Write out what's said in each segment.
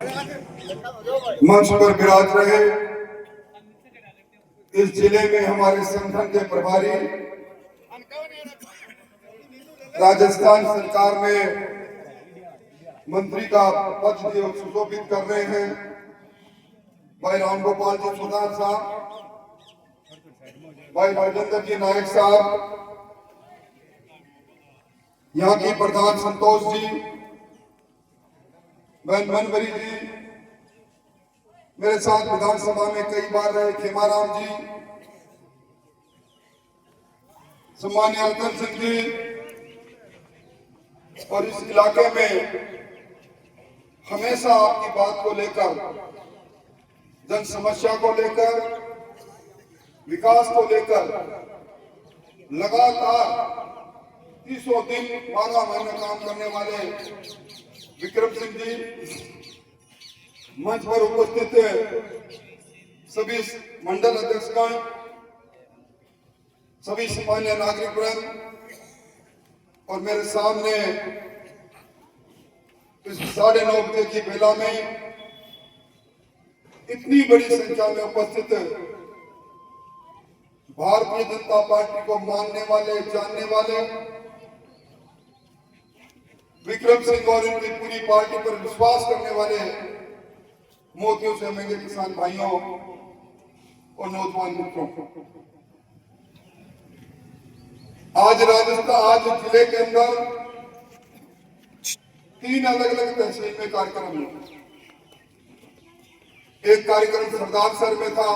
मंच पर विराज रहे इस जिले में हमारे संगठन के प्रभारी, राजस्थान सरकार में मंत्री का पद सुशोभित कर रहे हैं भाई राम गोपाल जी सुधार साहब, भाई राजेंद्र जी नायक साहब, यहाँ की प्रधान संतोष जी, बहन मनवरी जी, मेरे साथ विधानसभा में कई बार रहे खेमाराम जी, सम्मान्य अलकर सिंह जी, और इस इलाके में हमेशा आपकी बात को लेकर, जन समस्या को लेकर, विकास को लेकर लगातार 30 दिन 12 महीने काम करने वाले विक्रम सिंह जी, मंच पर उपस्थित सभी मंडल अध्यक्षगण, सभी सामान्य नागरिक वृंद और मेरे सामने इस 9:30 बजे की बेला में इतनी बड़ी संख्या में उपस्थित भारतीय जनता पार्टी को मानने वाले, जानने वाले, विक्रम सिंह और इनकी पूरी पार्टी पर विश्वास करने वाले मोतियों से महंगे किसान भाइयों और नौजवान मित्रों, आज जिले के अंदर 3 अलग-अलग तहसील में कार्यक्रम हुए। एक कार्यक्रम सरदारसर में था,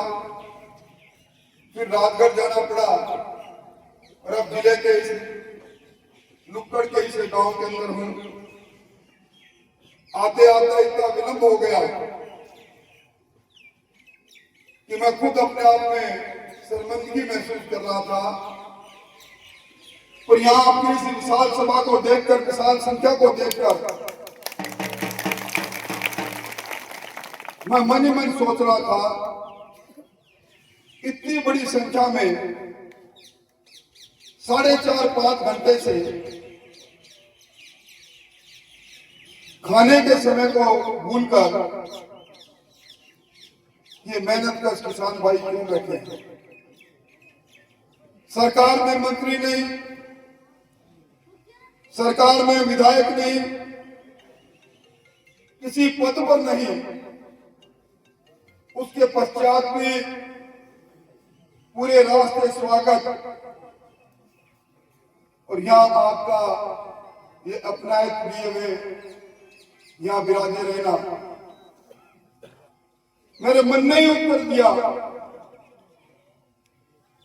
फिर राजगढ़ जाना पड़ा और अब जिले के नुक्कड़ के इस गांव के अंदर हूं। आते आते इतना विलंब हो गया कि मैं खुद अपने आप में शर्मिंदगी महसूस कर रहा था, और यहाँ अपनी इस विशाल सभा को देखकर, विशाल संख्या को देखकर मैं मन ही मन सोच रहा था, इतनी बड़ी संख्या में 4.5-5 घंटे से खाने के समय को भूलकर ये मेहनत का किसान भाई क्यों बैठे हैं? सरकार में मंत्री नहीं, सरकार में विधायक नहीं, किसी पद पर नहीं, उसके पश्चात भी पूरे राष्ट्रीय स्वागत, और यहाँ आपका ये अपनायत लिए हुए यहाँ विराजे रहना, मेरे मन ने ही उत्तर दिया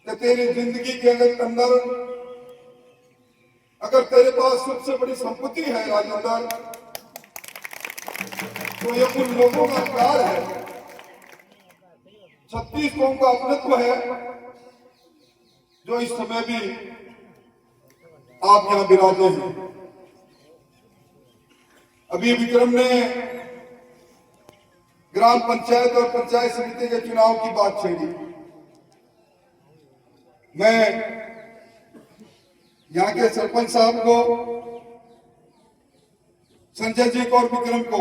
कि तेरी जिंदगी के अंदर अगर तेरे पास सबसे बड़ी संपत्ति है राजेंद्र, तो ये उन लोगों का प्यार है, 36 कौम का अपनत्व है, जो इस समय भी आप यहां विराजे हैं। अभी विक्रम ने ग्राम पंचायत और पंचायत समिति के चुनाव की बात छेड़ी। मैं यहाँ के सरपंच साहब को, संजय जी को और विक्रम को,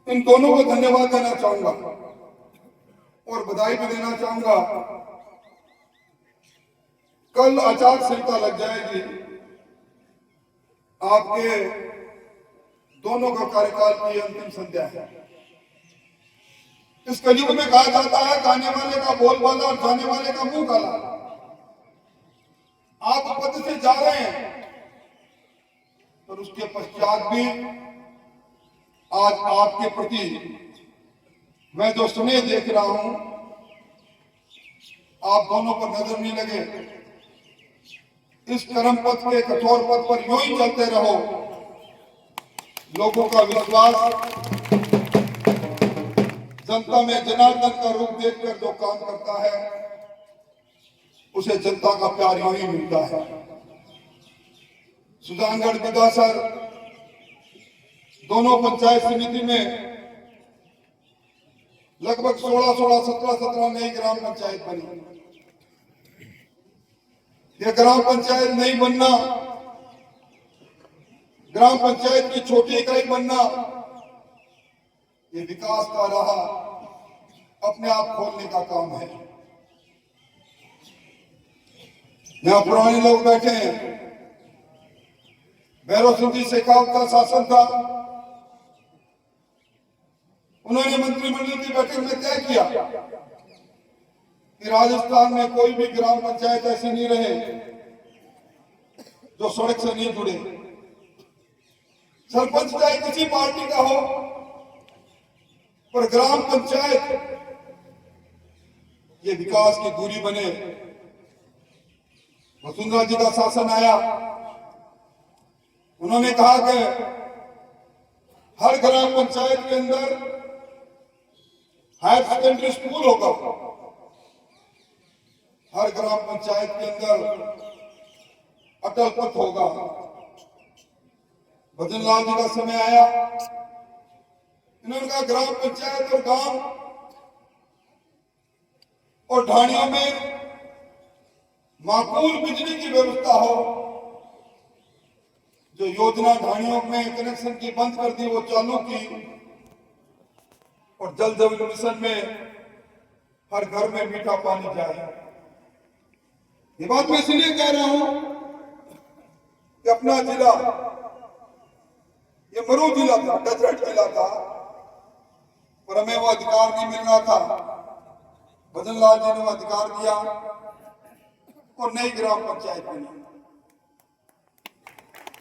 इन दोनों को धन्यवाद देना चाहूंगा और बधाई भी देना चाहूंगा। कल आचार संहिता लग जाएगी, आपके दोनों का कार्यकाल की अंतिम संध्या है। इस कलयुग में कहा जाता है, गाने वाले का बोलबाला और जाने वाले का मुंह काला। आप पद से जा रहे हैं, और उसके पश्चात भी आज आपके प्रति मैं जो स्नेह देख रहा हूं, आप दोनों पर नजर नहीं लगे। इस कर्म पथ के कठोर पथ पर यूं ही चलते रहो। लोगों का विश्वास, जनता में जनार्दन का रूप देखकर जो काम करता है, उसे जनता का प्यार यूं ही मिलता है। सुजानगढ़, बिदासर दोनों पंचायत समिति में लगभग 16, 17 नई ग्राम पंचायत बनी। ये ग्राम पंचायत नहीं बनना ग्राम पंचायत की छोटी इकाई बनना ये विकास का राह अपने आप खोलने का काम है। यहाँ पुराने लोग बैठे हैं, भैरव सिंह जी शेखावत का शासन था, उन्होंने मंत्रिमंडल की बैठक में तय किया कि राजस्थान में कोई भी ग्राम पंचायत ऐसी नहीं रहे जो सड़क से नहीं जुड़े। सरपंच चाहे किसी पार्टी का हो, पर ग्राम पंचायत ये विकास की दूरी बने। वसुंधरा जी का शासन आया, उन्होंने कहा कि हर ग्राम पंचायत के अंदर हायर सेकेंडरी स्कूल होगा, हर ग्राम पंचायत के अंदर अटल पथ होगा। भजन लाल जी का समय आया, इन्होंने कहा ग्राम पंचायत और गांव और ढाणियों में माकूल बिजली की व्यवस्था हो। जो योजना ढाणियों में कनेक्शन की बंद कर दी वो चालू की, और जल जीवन मिशन में हर घर में मीठा पानी जाए। ये बात मैं इसलिए कह रहा हूं कि अपना जिला ये मरू जिला था, डेजर्ट जिला था, पर हमें वो अधिकार नहीं मिल रहा था। भजन लाल जी ने वो अधिकार दिया और नई ग्राम पंचायत बनी।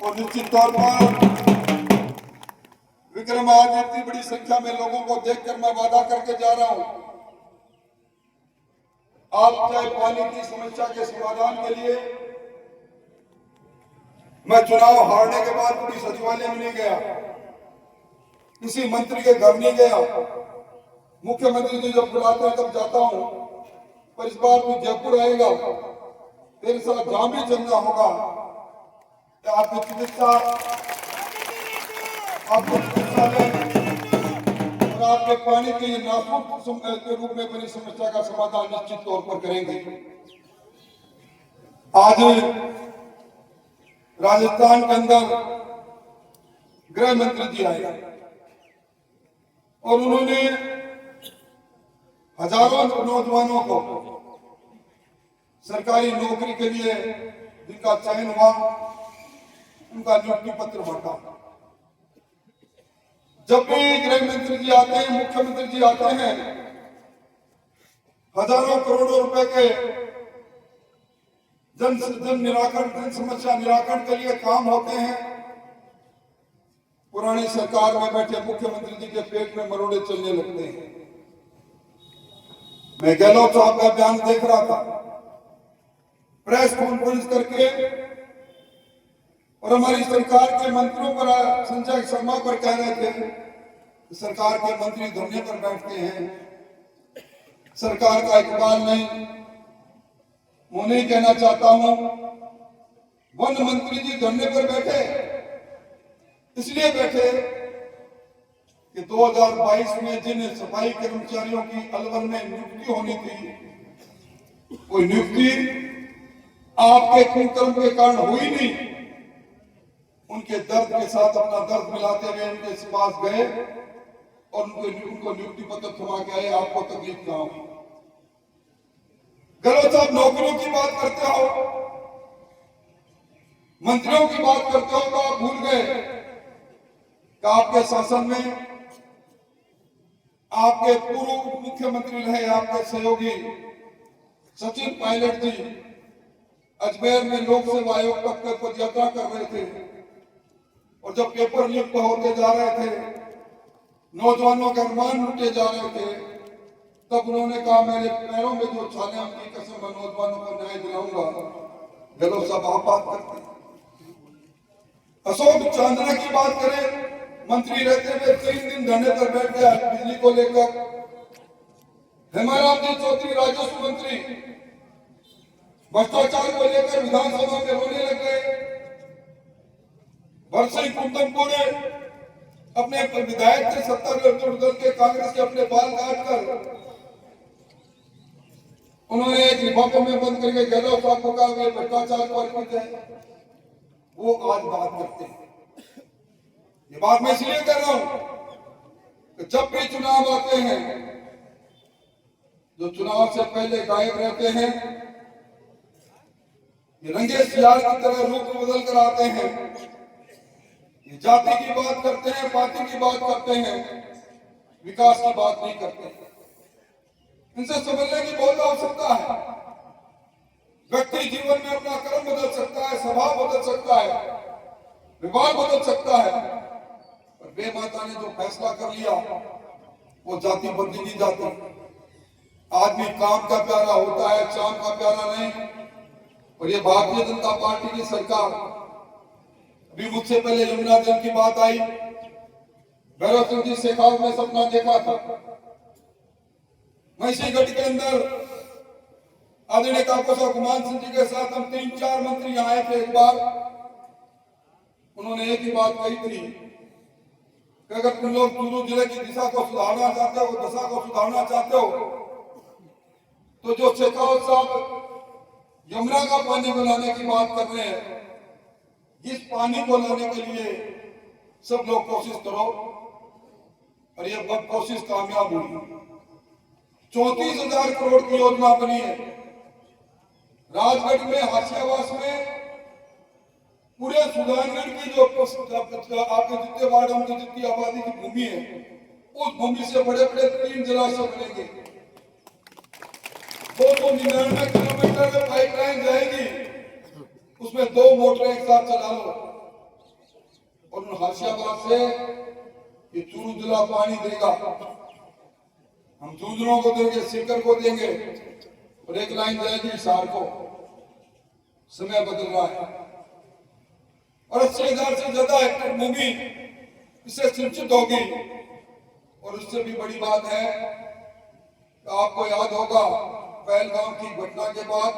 और निश्चित तौर पर विक्रम आज इतनी बड़ी संख्या में लोगों को देखकर मैं वादा करके जा रहा हूं, आप चाहे पानी की समस्या के समाधान के लिए, मैं चुनाव हारने के बाद कभी सचिवालय में नहीं गया, किसी मंत्री के घर नहीं गया, मुख्यमंत्री जी जब बुलाते हैं तब जाता हूं, पर इस बार भी जयपुर आएगा, तेरे साथ जहां भी चलना होगा, आपकी चिकित्सा में और आपके पानी के नासूक के रूप में बनी समस्या का समाधान निश्चित तौर पर करेंगे। आज राजस्थान के अंदर गृह मंत्री जी आए और उन्होंने हजारों नौजवानों को सरकारी नौकरी के लिए जिनका चयन हुआ उनका नियुक्ति पत्र बांटा। जब भी गृह मंत्री जी आते हैं, मुख्यमंत्री जी आते हैं, हजारों करोड़ों रुपए के जन समस्या निराकरण के लिए काम होते हैं। पुरानी सरकार में बैठे मुख्यमंत्री जी के पेट में मरोड़े चलने लगते हैं। मैं गहलोत साहब का बयान देख रहा था, प्रेस कॉन्फ्रेंस करके, और हमारी सरकार के मंत्रियों पर, संजय शर्मा पर कह रहे थे कि सरकार के मंत्री धरने पर बैठते हैं, सरकार का इकबाल नहीं। मैं नहीं कहना चाहता हूं, वन मंत्री जी धरने पर बैठे इसलिए बैठे कि 2022 में जिन सफाई कर्मचारियों की अलवर में नियुक्ति होनी थी, वो नियुक्ति आपके कुकर्म के कारण हुई नहीं। उनके दर्द के साथ अपना दर्द मिलाते हुए उनके पास गए और उनको नियुक्ति पत्र थमा के आए, आपको तकलीफ ना हो। गहलोत साहब नौकरियों की बात करते हो, मंत्रियों की बात करते हो, तो आप भूल गए कि आपके शासन में आपके पूर्व मुख्यमंत्री रहे आपके सहयोगी सचिन पायलट जी अजमेर में लोक सेवा आयोग तक पद यात्रा कर रहे थे, और जब पेपर लीक होते जा रहे थे, नौजवानों के अरमान लुटे जा रहे थे, तब उन्होंने कहा मेरे पैरों में जो छाले हैं उनकी कसम मैं नौजवानों को न्याय दिलाऊंगा। गहलोत साहब आप बात करते हैं। अशोक चांदना की बात करें, मंत्री रहते हुए 3 दिन धरने पर बैठ गया बिजली को लेकर। हेमाराम जी चौधरी राजस्व मंत्री भ्रष्टाचार को लेकर विधानसभा में रोने लग गए। भरसिंह कुंदनपुर अपने विधायक के 70 दल के कांग्रेस के अपने बाल काट कर उन्होंने एक लिफाफे में बंद करके गहलोत साहब को कहा भ्रष्टाचार को अर्पित है। वो आज बात करते हैं। ये बात मैं इसलिए कर रहा हूं कि जब भी चुनाव आते हैं, जो चुनाव से पहले गायब रहते हैं, ये रंगे सियार की तरह रूप बदल कर आते हैं। ये जाति की बात करते हैं, पार्टी की बात करते हैं, विकास की बात नहीं करते। इनसे समझने की बहुत आवश्यकता है। व्यक्ति जीवन में अपना कर्म बदल सकता है, स्वभाव बदल सकता है, विभाग बदल सकता है, पर वे माता ने जो फैसला कर लिया वो जाति बदली नहीं जाती। आदमी काम का प्यारा होता है, चाम का प्यारा नहीं। और ये भारतीय जनता पार्टी की सरकार, अभी मुझसे पहले यमुना जल की बात आई, भैरव सिंह जी शेखावत ने सपना देखा था। महिषीगढ़ के अंदर आदरणीय काकोसा कुमार सिंह जी के साथ हम 3-4 मंत्री यहाँ आए थे। एक बार उन्होंने एक ही बात कही थी कि अगर तुम लोग चूरू जिले की दिशा को सुधारना चाहते हो, दशा को सुधारना चाहते हो, तो जो शेखावत साहब यमुना का पानी को लाने की बात कर रहे हैं, इस पानी को लाने के लिए सब लोग कोशिश करो। और ये बद कोशिश कामयाब हुई। 34,000 करोड़ की योजना बनी है। राजगढ़ में हाशियावास में पूरे सुधारगढ़ की जो आपके जितने वार्ड होंगे, जितनी आबादी की भूमि है, उस भूमि से बड़े बड़े 3 जलाशय बनेंगे। 299 किलोमीटर में पाइपलाइन जाएगी, उसमें 2 मोटरें एक साथ चला लो और उन हाशियाबाद से ये चूरू जिला पानी देगा। हम जूझरों को देंगे, सीकर को देंगे और एक लाइन जाएगी हिसार को। समय बदल रहा है और 80,000 से ज्यादा हेक्टेयर भूमि इससे सिंचित होगी। और उससे भी बड़ी बात है कि आपको याद होगा, पहलगाम की घटना के बाद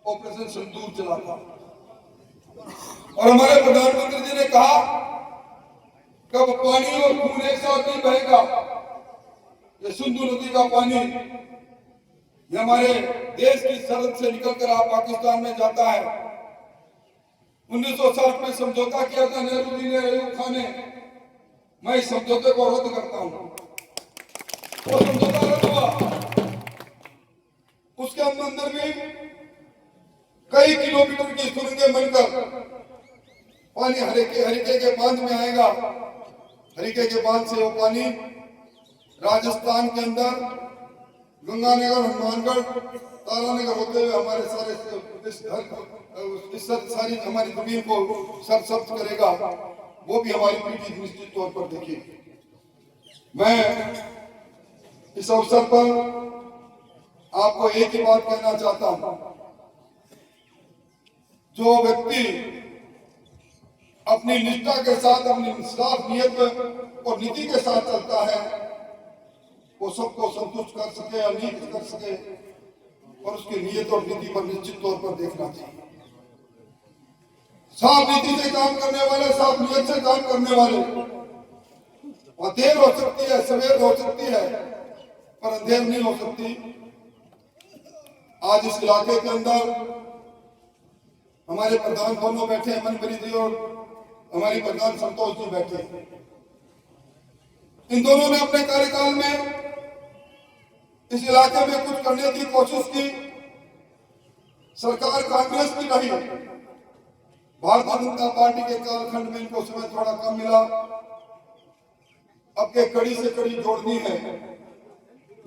ऑपरेशन सिंदूर चला था और हमारे प्रधानमंत्री जी ने कहा कब पानी और खून एक साथ नहीं बहेगा। ये सिंधु नदी का पानी ये हमारे देश की सरहद से निकलकर आप पाकिस्तान में जाता है। 1960 में समझौता किया था नेहरू जी ने, अयूब खान ने। मैं इस समझौते को रद्द करता हूं। वो समझौता रद्द हुआ, उसके अंदर भी कई किलोमीटर की सुरंगें बनकर पानी हरिके के बांध में आएगा। हरिके के बांध से वो पानी राजस्थान के अंदर गंगानगर, हनुमानगढ़, तारानगर होते हुए हमारे सारी हमारी जमीन को सरसब्ज करेगा। वो भी हमारी पीढ़ी निश्चित तौर पर देखिए। मैं इस अवसर पर आपको एक ही बात कहना चाहता हूं, जो व्यक्ति अपनी निष्ठा के साथ, अपनी साफ नियत और नीति के साथ चलता है, वो सबको संतुष्ट कर सके या नहीं कर सके, और उसकी नियत और नीति पर निश्चित तौर पर देखना चाहिए। साफ नीति से काम करने वाले, साफ नियत से काम करने वाले, और देर हो सकती है, सवेर हो सकती है, पर अंधेर नहीं हो सकती। आज इस इलाके के अंदर हमारे प्रधान दोनों बैठे हैं, मनप्रीत जी और हमारी प्रधान संतोष जी बैठे हैं। इन दोनों ने अपने कार्यकाल में इस इलाके में कुछ करने की कोशिश की। सरकार कांग्रेस की रही, भारतीय जनता पार्टी के कालखंड में इनको समय थोड़ा कम मिला। अब के कड़ी से कड़ी जोड़नी है।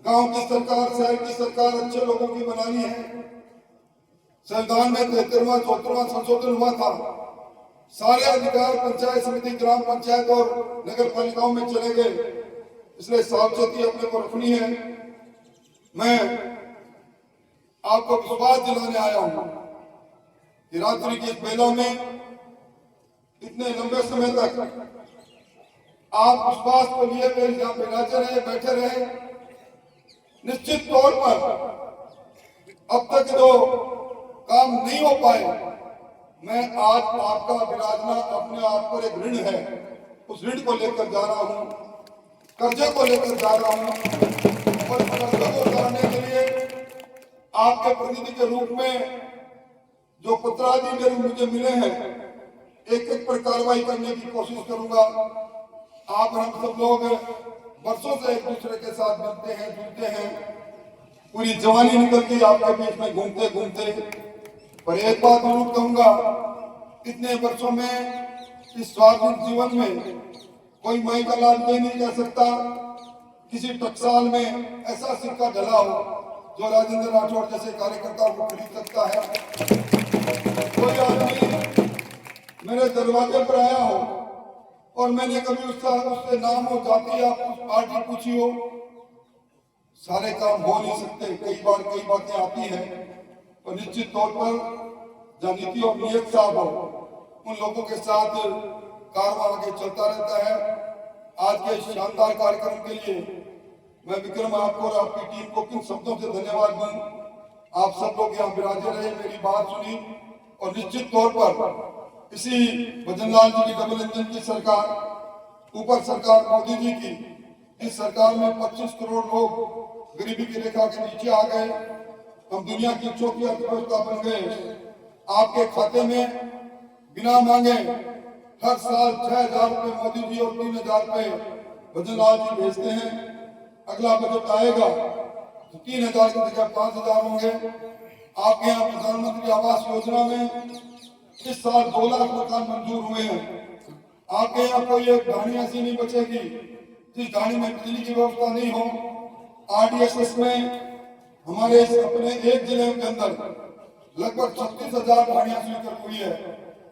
गांव की सरकार, शहर की सरकार अच्छे लोगों की बनानी है। संविधान में 73वां 74वां संशोधन हुआ था। सारे अधिकार पंचायत समिति, ग्राम पंचायत और नगर पालिकाओं में चले गए, इसलिए सावचेती अपने को रखनी है। मैं आपको विश्वास दिलाने आया हूं कि रात्रि की इस बेला में इतने लंबे समय तक आप विश्वास को लिए हुए यहाँ पे राज्य रहे, बैठे रहे। निश्चित तौर पर अब तक जो काम नहीं हो पाए, मैं आज आपका विराजना अपने आप पर एक ऋण है, उस ऋण को लेकर जा रहा हूं, कर्जे को लेकर जा रहा हूं। और कर्जे को उतारने के लिए आपके प्रतिनिधि के रूप में जो पत्रादि मुझे मिले हैं, एक एक पर कार्रवाई करने की कोशिश करूंगा। आप और हम सब लोग वर्षों से एक दूसरे के साथ मिलते हैं, जुड़ते हैं, पूरी जवानी निकल गई आपके बीच में घूमते घूमते। पर एक बात जरूर कहूंगा, इतने वर्षों में इस स्वाधीन जीवन में कोई माई का लाल ये नहीं कह सकता किसी टकसाल में ऐसा सिक्का डला हो जो राजेंद्र राठौड़ जैसे कार्यकर्ताओं को खरीद सकता है। कोई आदमी मेरे दरवाजे पर आया हो और मैंने कभी उससे नाम हो, जाति या पार्टी पूछी हो, सारे काम हो नहीं सकते। कई बार कई बातें आती हैं और निश्चित तौर पर जहाँ नीति और नियत साहब हो, उन लोगों के साथ कारवां आगे चलता रहता है। आज के शानदार कार्यक्रम के लिए मैं विक्रम आपको और आपकी टीम को किन शब्दों से धन्यवाद दूं। आप सब लोग यहाँ विराजे रहे, मेरी बात सुनी और निश्चित तौर पर इसी भजनलाल जी की डबल इंजन की सरकार, ऊपर सरकार मोदी जी की, इस सरकार में 25 करोड़ लोग गरीबी की रेखा के नीचे आ गए। हम दुनिया की चौथी अर्थव्यवस्था बन गए। आपके खाते में बिना मांगे हर साल 6,000 रुपए मोदी जी और 3,000 रुपए भजनलाल जी भेजते हैं। अगला बजट आएगा तो 3,000 की जगह 5,000 होंगे। आपके यहाँ प्रधानमंत्री आवास योजना में इस साल 2 लाख मकान मंजूर हुए हैं। आपके यहाँ कोई एक ढाणी ऐसी नहीं बचेगी जिस ढाणी में बिजली की व्यवस्था नहीं हो। RDSS में हमारे अपने एक जिले के अंदर लगभग 36,000 ढाणियां स्वीकृत हुई है।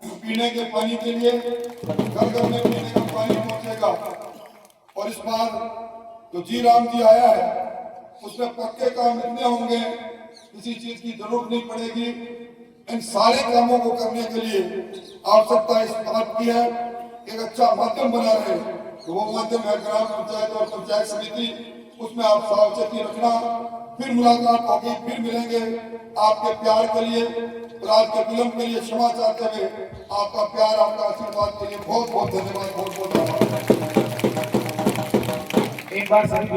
पीने के पानी के लिए घर घर में पीने का पानी पहुंचेगा। और इस बार जो जी राम जी आया है उसमें पक्के काम इतने होंगे, किसी चीज की जरूरत नहीं पड़ेगी। इन सारे कामों को करने के लिए आवश्यकता इस बात की है एक अच्छा माध्यम बना रहे, तो वो माध्यम है ग्राम पंचायत और पंचायत समिति। उसमें आप सावचेती रखना। फिर मुलाकात होगी, फिर मिलेंगे। आपके प्यार के लिए और आज के विलंब के लिए क्षमा चाहते हुए आपका प्यार, आपका आशीर्वाद के लिए बहुत बहुत धन्यवाद, बहुत बहुत धन्यवाद। एक बार सभी